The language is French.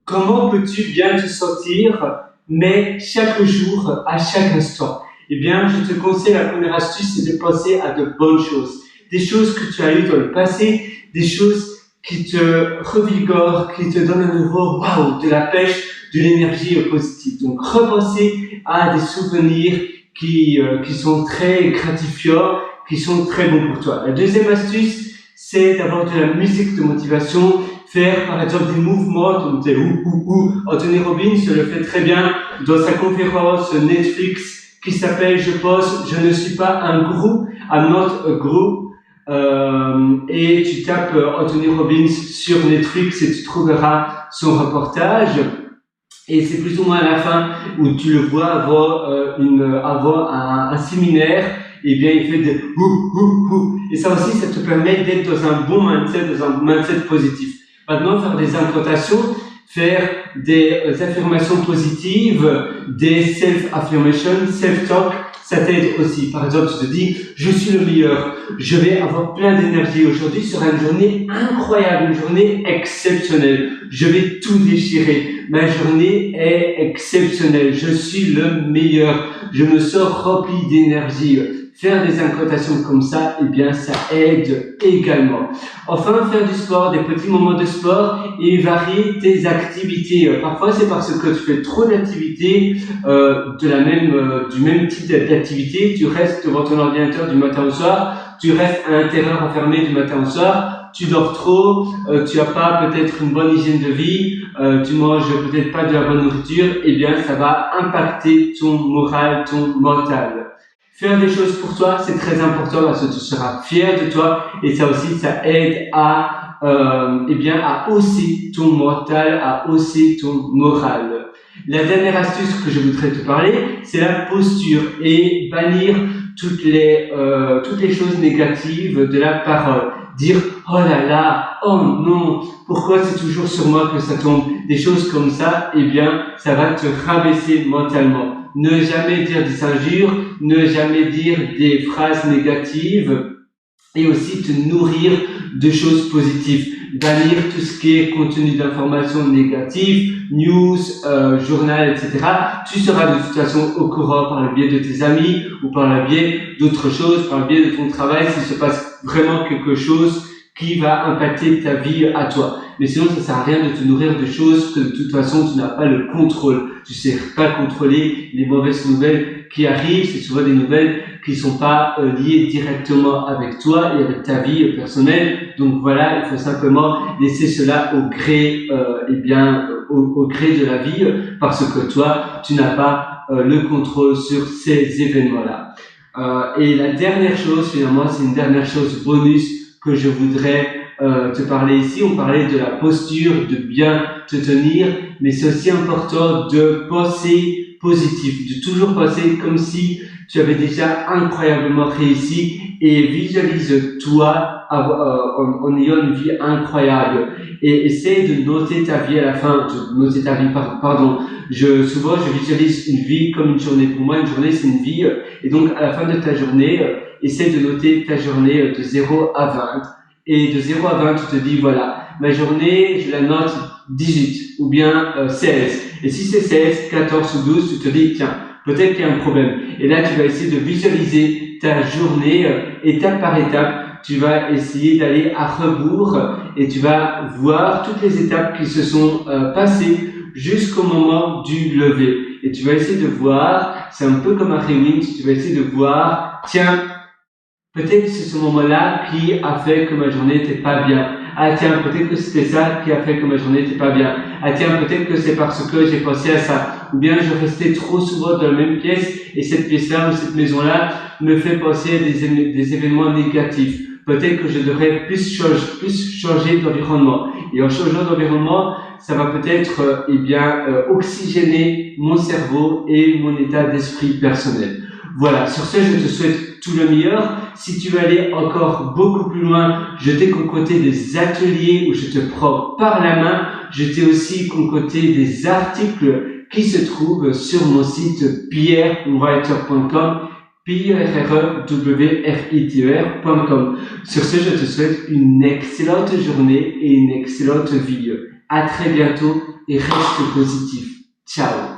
Comment peux-tu bien te sentir, mais chaque jour, à chaque instant? Eh bien, je te conseille, la première astuce, c'est de penser à de bonnes choses. Des choses que tu as eues dans le passé, des choses qui te revigorent, qui te donnent un nouveau waouh, de la pêche, de l'énergie positive. Donc, repenser à des souvenirs qui sont très gratifiants, qui sont très bons pour toi. La deuxième astuce, c'est d'avoir de la musique de motivation, faire par exemple des mouvements comme des ou. Anthony Robbins le fait très bien dans sa conférence Netflix qui s'appelle, je pense, je ne suis pas un gourou, I'm not a guru. Et tu tapes Anthony Robbins sur Netflix et tu trouveras son reportage. Et c'est plus ou moins à la fin où tu le vois avant un séminaire. Et bien, il fait des ou. Et ça aussi, ça te permet d'être dans un bon mindset, dans un mindset positif. Maintenant, faire des incantations, faire des affirmations positives, des self-affirmations, self-talk, ça t'aide aussi. Par exemple, tu te dis, je suis le meilleur, je vais avoir plein d'énergie. Aujourd'hui sera une journée incroyable, une journée exceptionnelle. Je vais tout déchirer. Ma journée est exceptionnelle. Je suis le meilleur. Je me sens rempli d'énergie. Faire des incantations comme ça, eh bien, ça aide également. Enfin, faire du sport, des petits moments de sport et varier tes activités. Parfois, c'est parce que tu fais trop d'activités, du même type d'activité. Tu restes devant ton ordinateur du matin au soir. Tu restes à l'intérieur enfermé du matin au soir. Tu dors trop. Tu as pas peut-être une bonne hygiène de vie. Tu manges peut-être pas de la bonne nourriture. Eh bien, ça va impacter ton moral, ton mental. Faire des choses pour toi, c'est très important parce que tu seras fier de toi et ça aussi, ça aide à hausser ton mental, à hausser ton moral. La dernière astuce que je voudrais te parler, c'est la posture et bannir toutes les choses négatives de la parole. Dire oh là là, oh non, pourquoi c'est toujours sur moi que ça tombe? Des choses comme ça, eh bien, ça va te rabaisser mentalement. Ne jamais dire des injures, ne jamais dire des phrases négatives et aussi te nourrir de choses positives. Bannir tout ce qui est contenu d'informations négatives, news, journal, etc. Tu seras de toute façon au courant par le biais de tes amis ou par le biais d'autres choses, par le biais de ton travail, s'il se passe vraiment quelque chose qui va impacter ta vie à toi. Mais sinon, ça sert à rien de te nourrir de choses que de toute façon, tu n'as pas le contrôle. Tu sais pas contrôler les mauvaises nouvelles qui arrivent. C'est souvent des nouvelles qui sont pas liées directement avec toi et avec ta vie personnelle. Donc voilà, il faut simplement laisser cela au gré, au gré de la vie, parce que toi, tu n'as pas le contrôle sur ces événements-là. Et la dernière chose, finalement, c'est une dernière chose bonus que je voudrais te parler ici. On parlait de la posture, de bien te tenir, mais c'est aussi important de penser positif, de toujours penser comme si tu avais déjà incroyablement réussi et visualise-toi en ayant une vie incroyable et essaie de noter ta vie à la fin, souvent je visualise une vie comme une journée. Pour moi, une journée c'est une vie et donc à la fin de ta journée, essaie de noter ta journée de 0 à 20 et de 0 à 20 tu te dis voilà, ma journée je la note 18 ou bien 16 et si c'est 16, 14 ou 12 tu te dis tiens, peut-être qu'il y a un problème et là tu vas essayer de visualiser ta journée étape par étape. Tu vas essayer d'aller à rebours et tu vas voir toutes les étapes qui se sont passées jusqu'au moment du lever. Et tu vas essayer de voir, c'est un peu comme un rewind, tu vas essayer de voir, tiens, peut-être c'est ce moment-là qui a fait que ma journée n'était pas bien. Ah tiens, peut-être que c'était ça qui a fait que ma journée n'était pas bien. Ah tiens, peut-être que c'est parce que j'ai pensé à ça. Ou bien je restais trop souvent dans la même pièce et cette pièce-là ou cette maison-là me fait penser à des événements négatifs. Peut-être que je devrais plus changer d'environnement. Et en changeant d'environnement, ça va peut-être oxygéner mon cerveau et mon état d'esprit personnel. Voilà, sur ce, je te souhaite tout le meilleur. Si tu veux aller encore beaucoup plus loin, je t'ai concocté des ateliers où je te prends par la main. Je t'ai aussi concocté des articles qui se trouvent sur mon site pierrewriter.com, pierrewriter.com. Sur ce, je te souhaite une excellente journée et une excellente vie. À très bientôt et reste positif. Ciao.